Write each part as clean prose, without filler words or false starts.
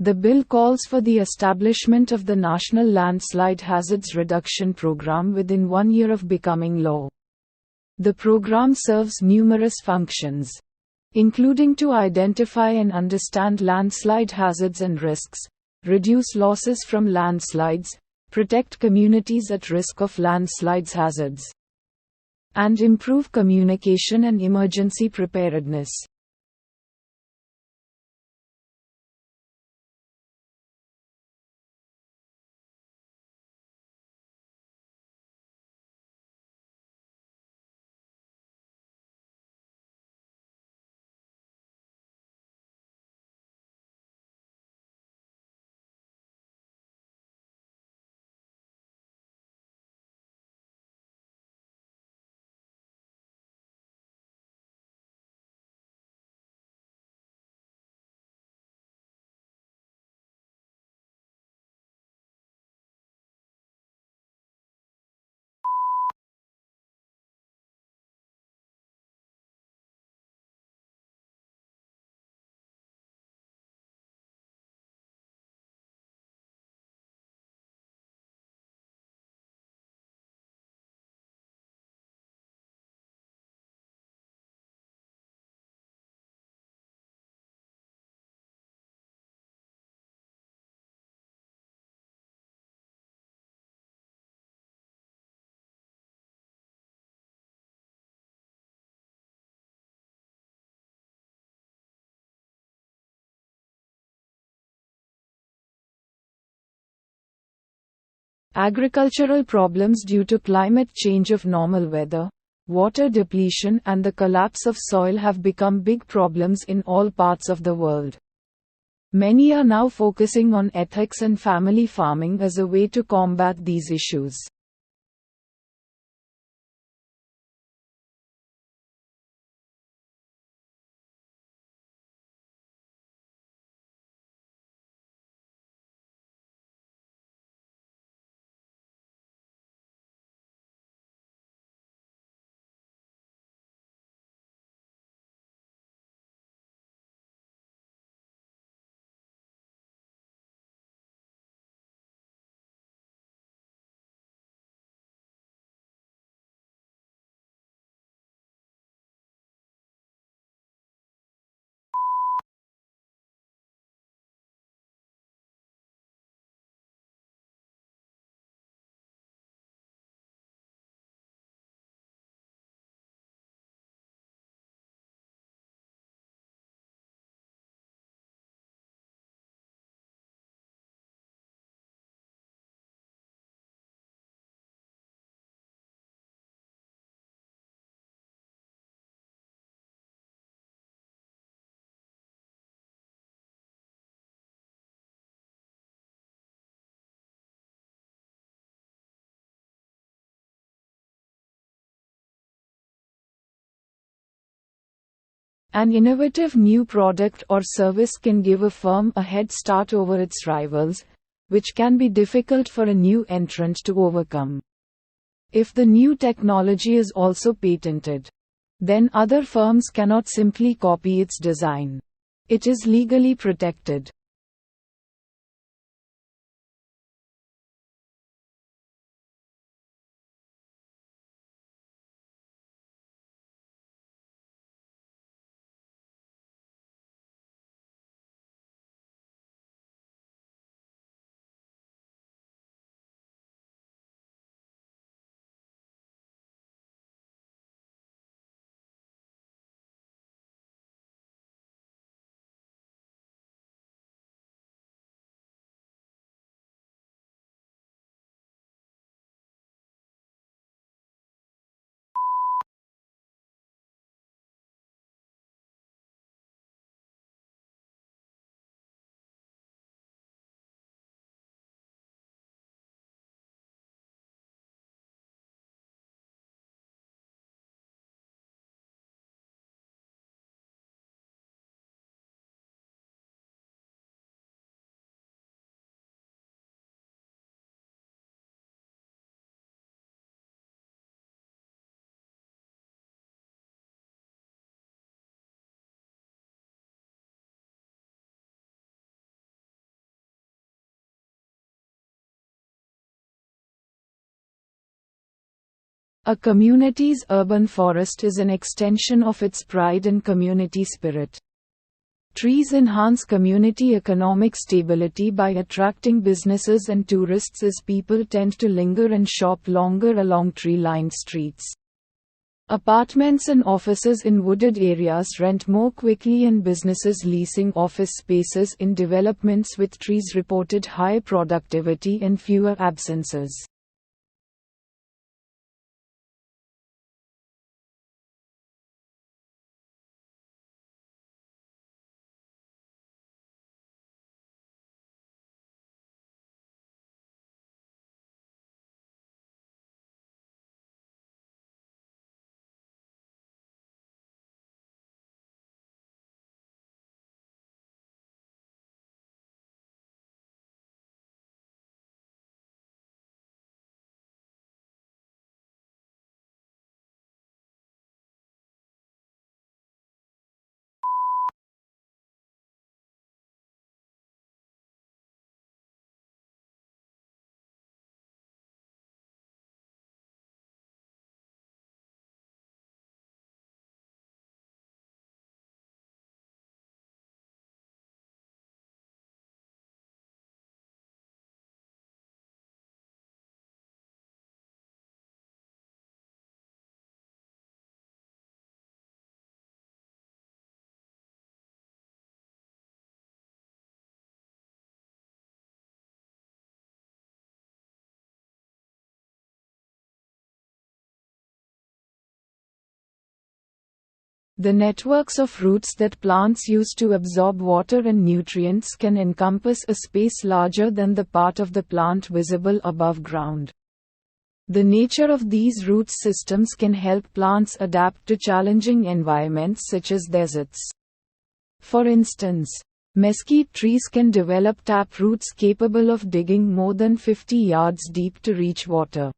The bill calls for the establishment of the National Landslide Hazards Reduction Program within 1 year of becoming law. The program serves numerous functions, including to identify and understand landslide hazards and risks, reduce losses from landslides, protect communities at risk of landslides hazards, and improve communication and emergency preparedness. Agricultural problems due to climate change of normal weather, water depletion and the collapse of soil have become big problems in all parts of the world. Many are now focusing on ethics and family farming as a way to combat these issues. An innovative new product or service can give a firm a head start over its rivals, which can be difficult for a new entrant to overcome. If the new technology is also patented, then other firms cannot simply copy its design. It is legally protected. A community's urban forest is an extension of its pride and community spirit. Trees enhance community economic stability by attracting businesses and tourists as people tend to linger and shop longer along tree-lined streets. Apartments and offices in wooded areas rent more quickly, and businesses leasing office spaces in developments with trees reported high productivity and fewer absences. The networks of roots that plants use to absorb water and nutrients can encompass a space larger than the part of the plant visible above ground. The nature of these root systems can help plants adapt to challenging environments such as deserts. For instance, mesquite trees can develop tap roots capable of digging more than 50 yards deep to reach water.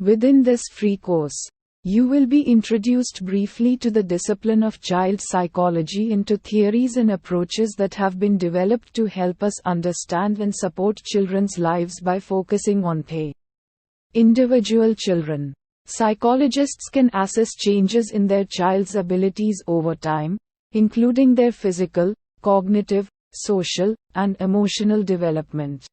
Within this free course, you will be introduced briefly to the discipline of child psychology and to theories and approaches that have been developed to help us understand and support children's lives by focusing on individual children. Psychologists can assess changes in their child's abilities over time, including their physical, cognitive, social, and emotional development.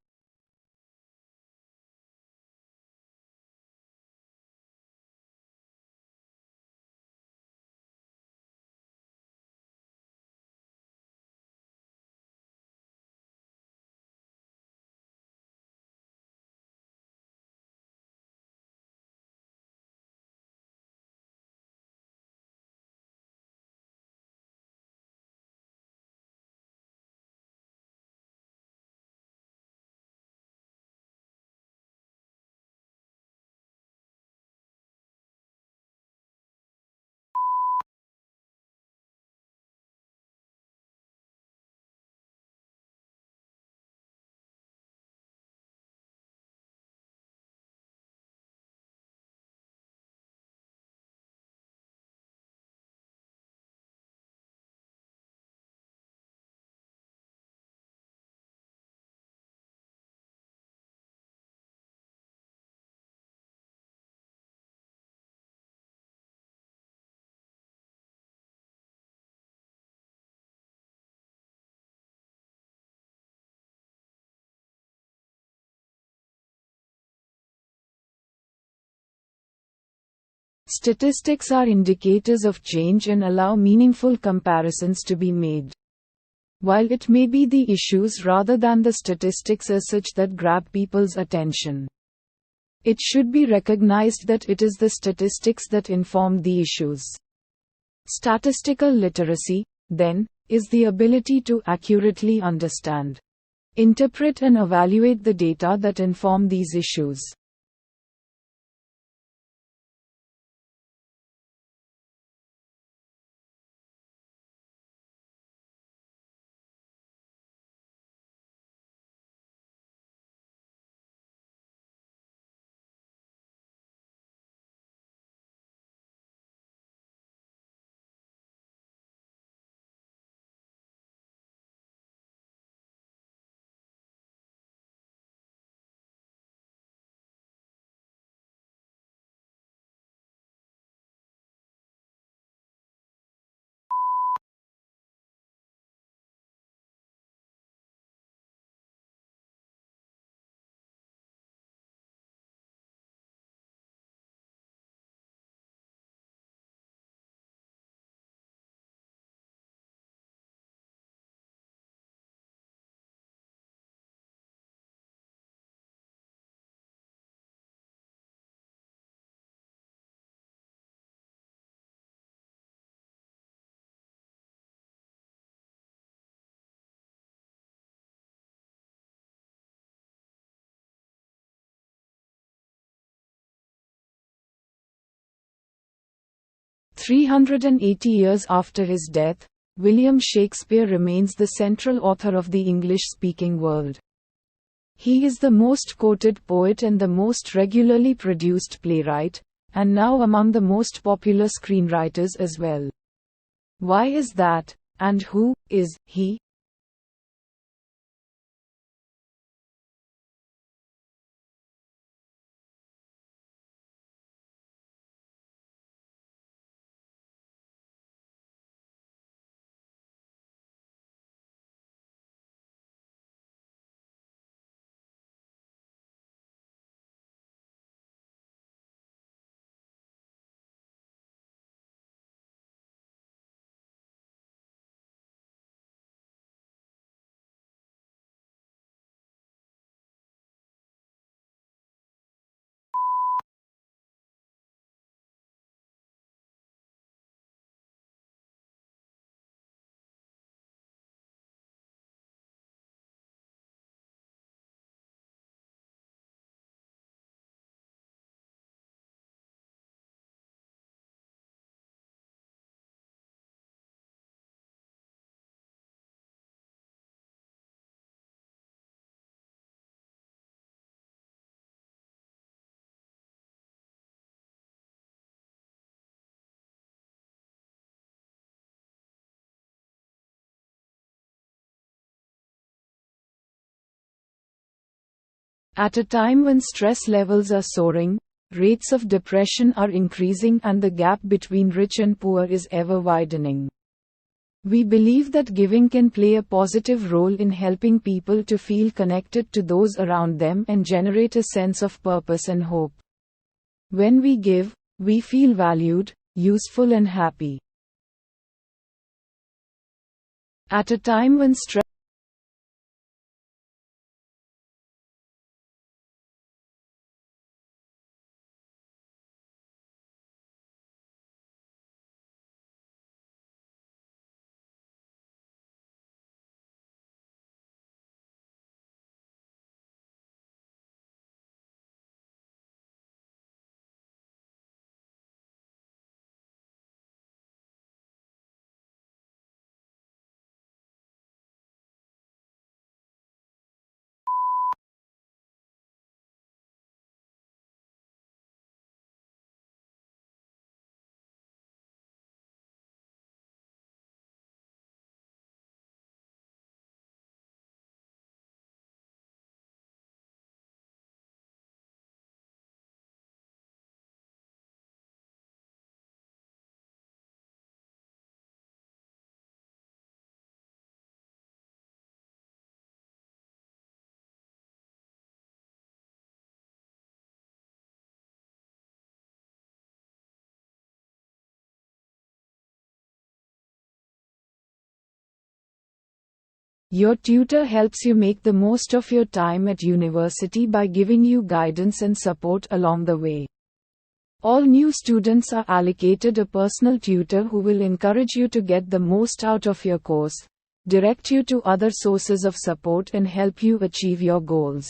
Statistics are indicators of change and allow meaningful comparisons to be made. While it may be the issues rather than the statistics as such that grab people's attention, it should be recognized that it is the statistics that inform the issues. Statistical literacy, then, is the ability to accurately understand, interpret and evaluate the data that inform these issues. "380 years after his death, William Shakespeare remains the central author of the English-speaking world. He is the most quoted poet and the most regularly produced playwright, and now among the most popular screenwriters as well. Why is that, and who is he? At a time when stress levels are soaring, rates of depression are increasing and the gap between rich and poor is ever widening, we believe that giving can play a positive role in helping people to feel connected to those around them and generate a sense of purpose and hope. When we give, we feel valued, useful and happy. At a time when stress Your tutor helps you make the most of your time at university by giving you guidance and support along the way. All new students are allocated a personal tutor who will encourage you to get the most out of your course, direct you to other sources of support, and help you achieve your goals.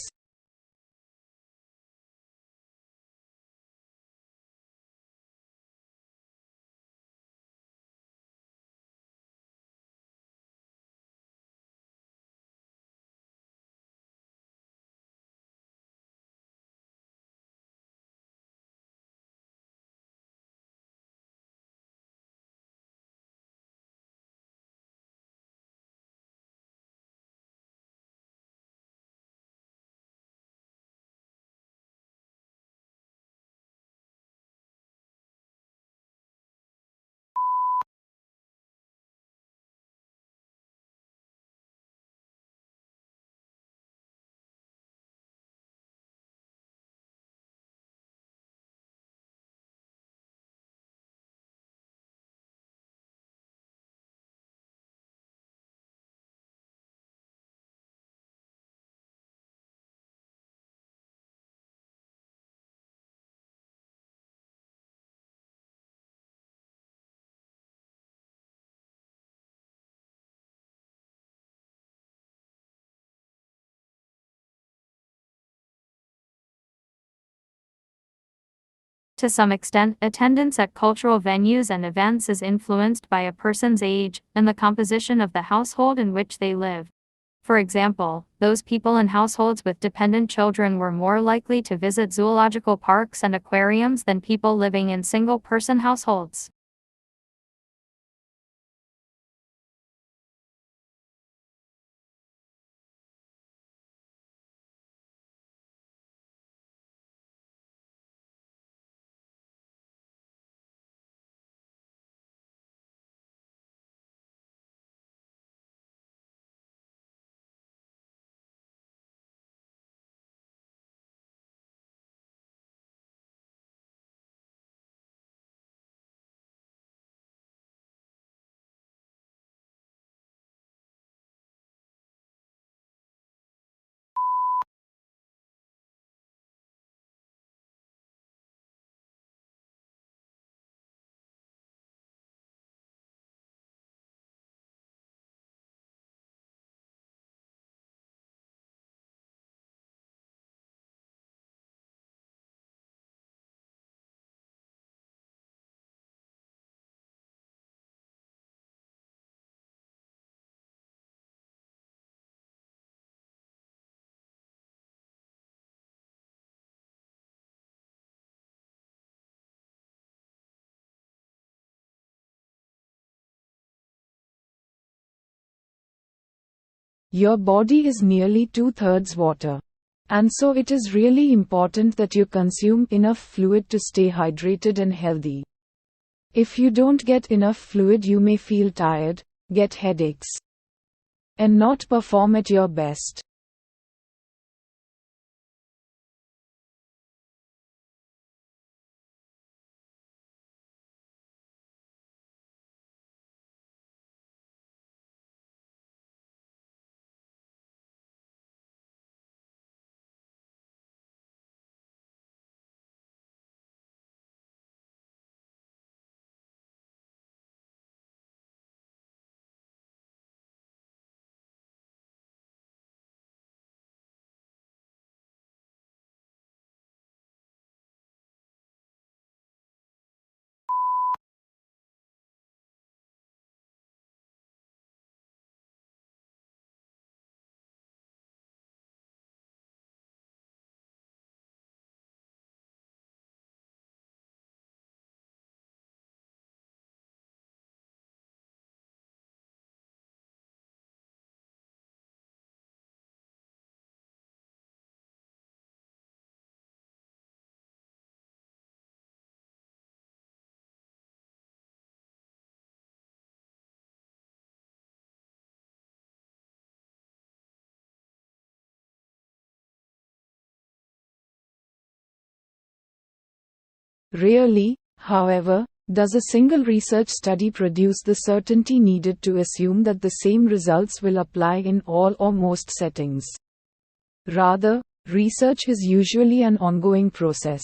To some extent, attendance at cultural venues and events is influenced by a person's age and the composition of the household in which they live. For example, those people in households with dependent children were more likely to visit zoological parks and aquariums than people living in single-person households. Your body is nearly 2/3 water. And so it is really important that you consume enough fluid to stay hydrated and healthy. If you don't get enough fluid, you may feel tired, get headaches, and not perform at your best. Rarely, however, Does a single research study produce the certainty needed to assume that the same results will apply in all or most settings? Rather, research is usually an ongoing process,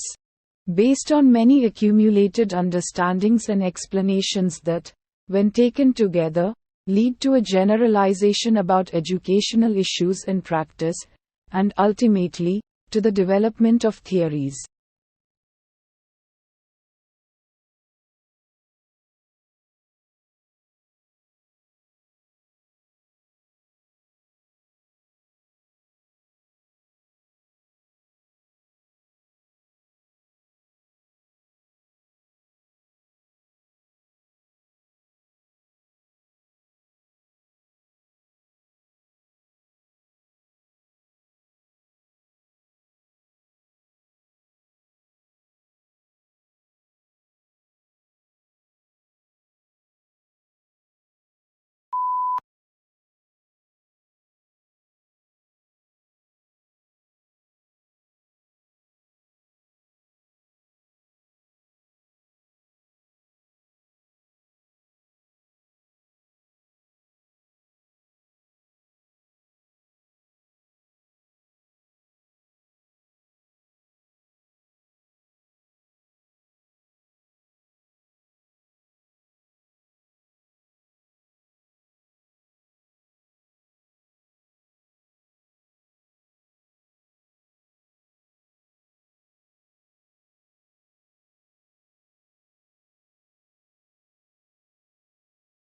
based on many accumulated understandings and explanations that, when taken together, lead to a generalization about educational issues in practice, and ultimately, to the development of theories.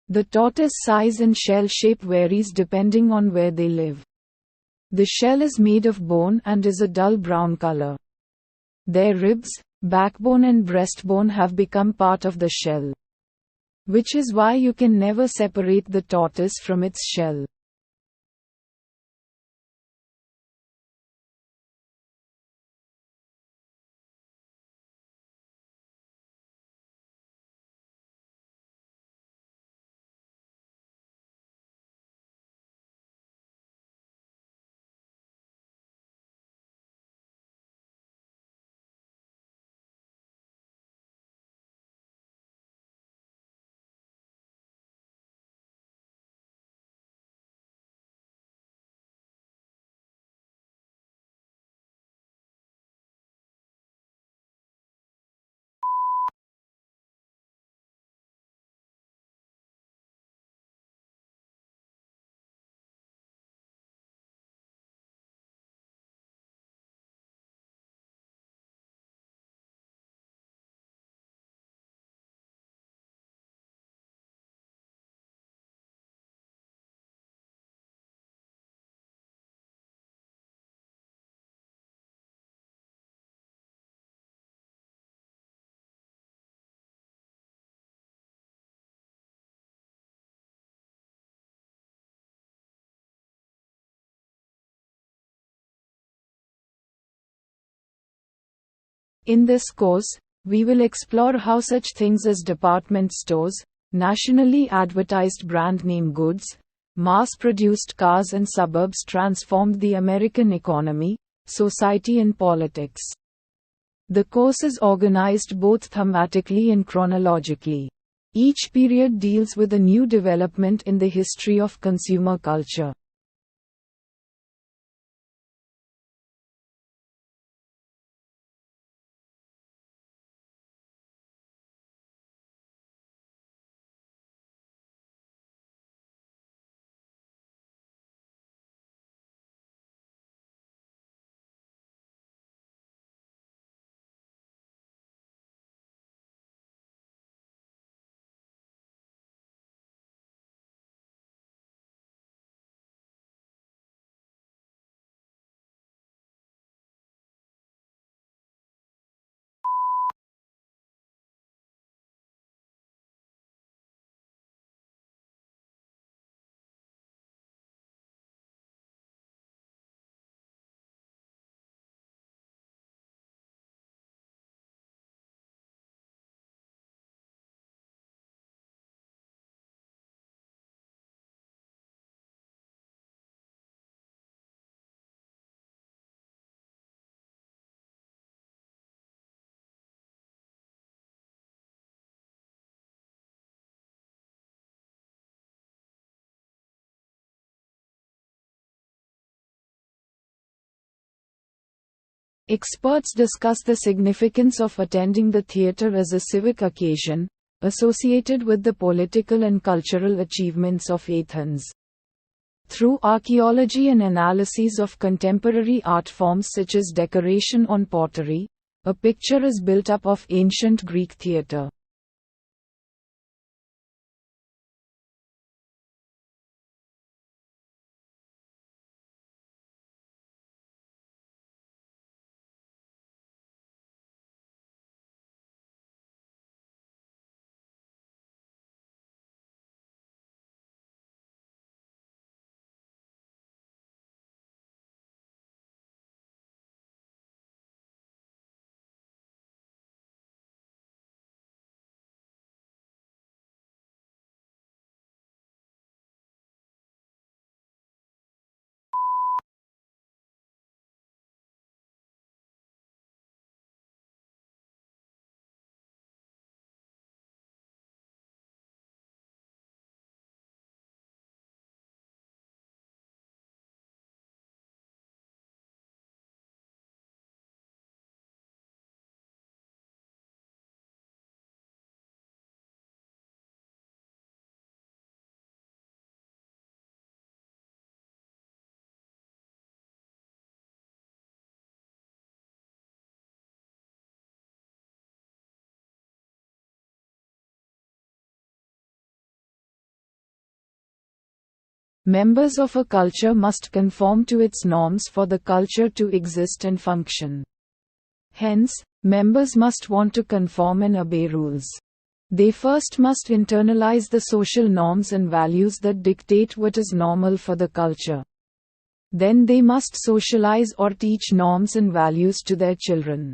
The tortoise size and shell shape varies depending on where they live. The shell is made of bone and is a dull brown color. Their ribs, backbone and breastbone have become part of the shell, which is why you can never separate the tortoise from its shell. In this course, we will explore how such things as department stores, nationally advertised brand name goods, mass-produced cars and suburbs transformed the American economy, society and politics. The course is organized both thematically and chronologically. Each period deals with a new development in the history of consumer culture. Experts discuss the significance of attending the theatre as a civic occasion, associated with the political and cultural achievements of Athens. Through archaeology and analyses of contemporary art forms such as decoration on pottery, a picture is built up of ancient Greek theatre. Members of a culture must conform to its norms for the culture to exist and function. Hence, members must want to conform and obey rules. They first must internalize the social norms and values that dictate what is normal for the culture. Then they must socialize or teach norms and values to their children.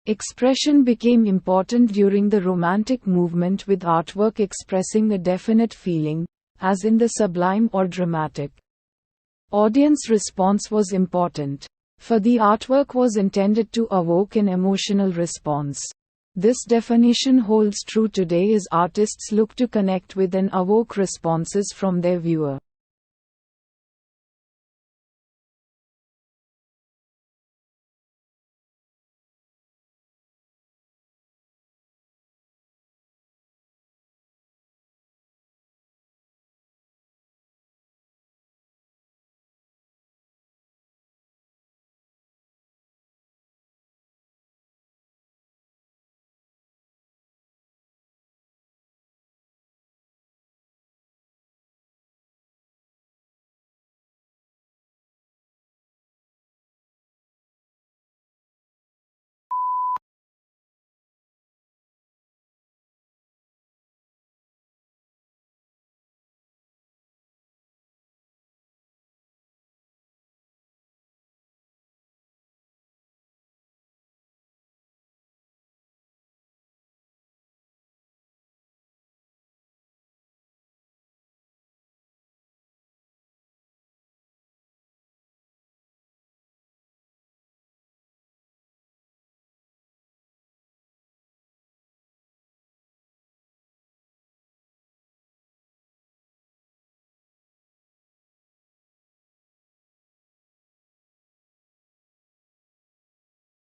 Expression became important during the Romantic movement, with artwork expressing a definite feeling, as in the sublime or dramatic. Audience response was important, for the artwork was intended to evoke an emotional response. This definition holds true today as artists look to connect with and evoke responses from their viewer.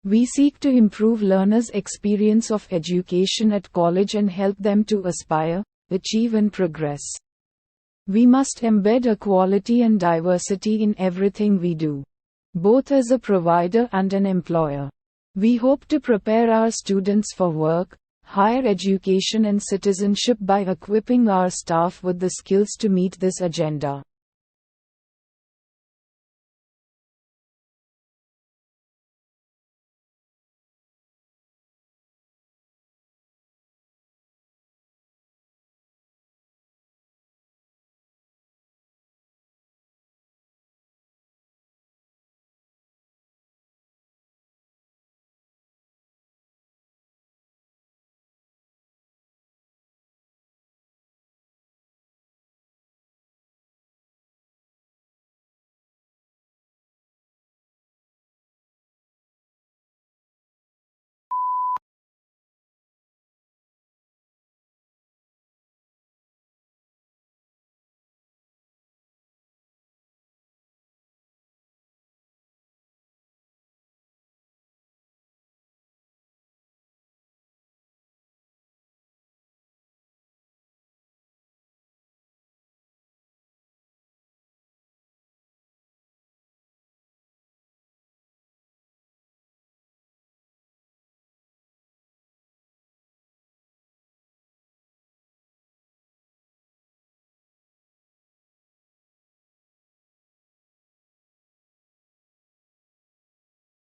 We seek to improve learners' experience of education at college and help them to aspire, achieve and progress. We must embed equality and diversity in everything we do, both as a provider and an employer. We hope to prepare our students for work, higher education and citizenship by equipping our staff with the skills to meet this agenda.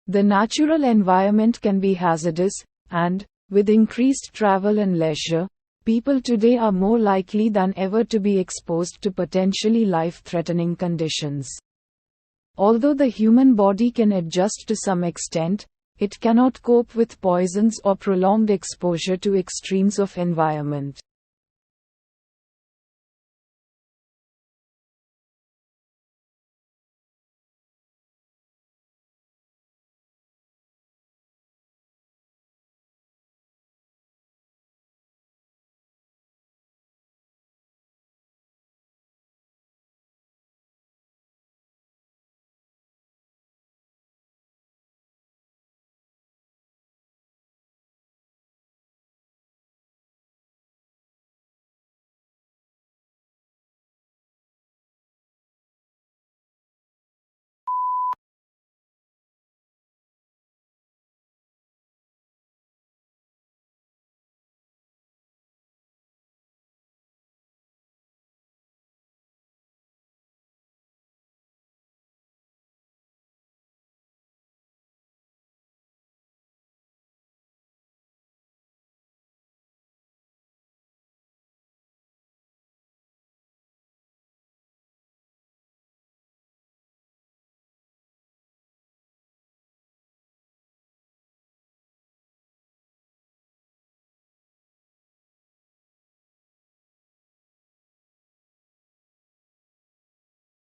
The natural environment can be hazardous, and, with increased travel and leisure, people today are more likely than ever to be exposed to potentially life-threatening conditions. Although the human body can adjust to some extent, it cannot cope with poisons or prolonged exposure to extremes of environment.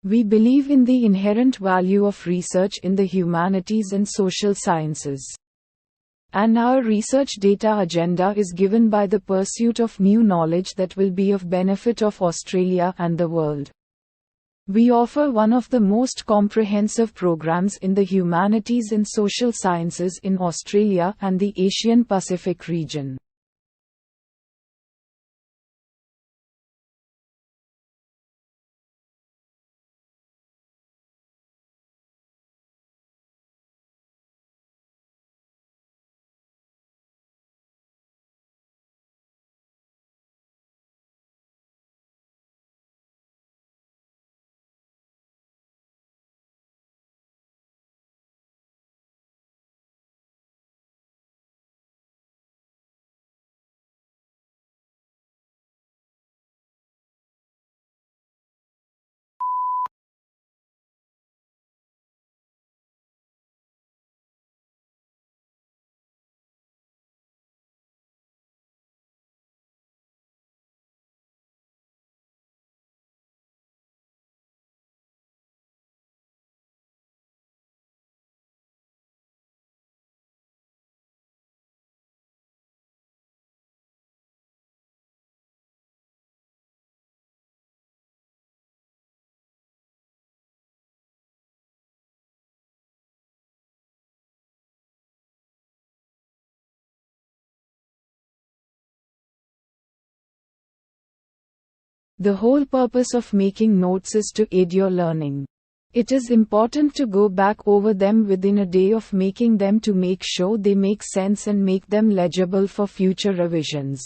We believe in the inherent value of research in the humanities and social sciences. And our research data agenda is given by the pursuit of new knowledge that will be of benefit of Australia and the world. We offer one of the most comprehensive programs in the humanities and social sciences in Australia and the Asian Pacific region. The whole purpose of making notes is to aid your learning. It is important to go back over them within a day of making them to make sure they make sense and make them legible for future revisions.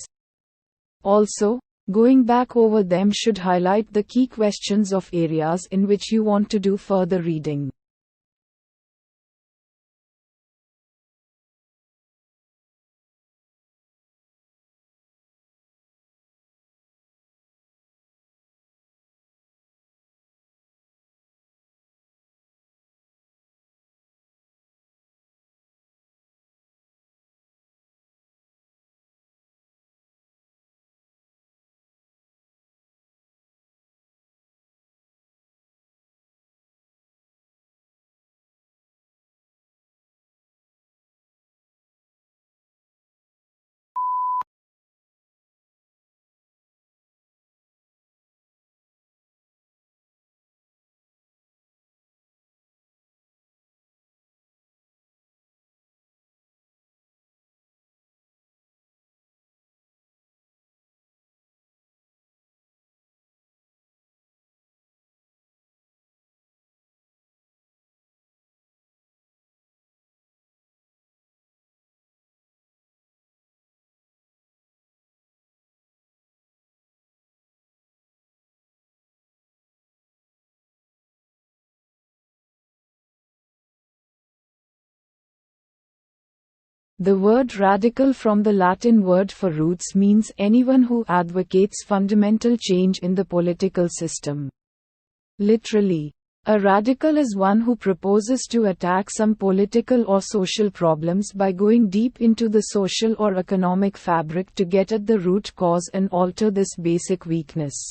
Also, going back over them should highlight the key questions of areas in which you want to do further reading. The word radical from the Latin word for roots means anyone who advocates fundamental change in the political system. Literally, a radical is one who proposes to attack some political or social problems by going deep into the social or economic fabric to get at the root cause and alter this basic weakness.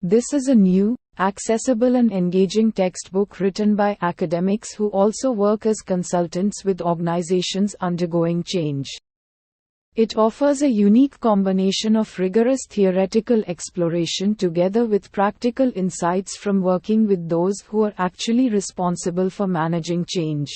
This is a new, accessible and engaging textbook written by academics who also work as consultants with organizations undergoing change. It offers a unique combination of rigorous theoretical exploration together with practical insights from working with those who are actually responsible for managing change.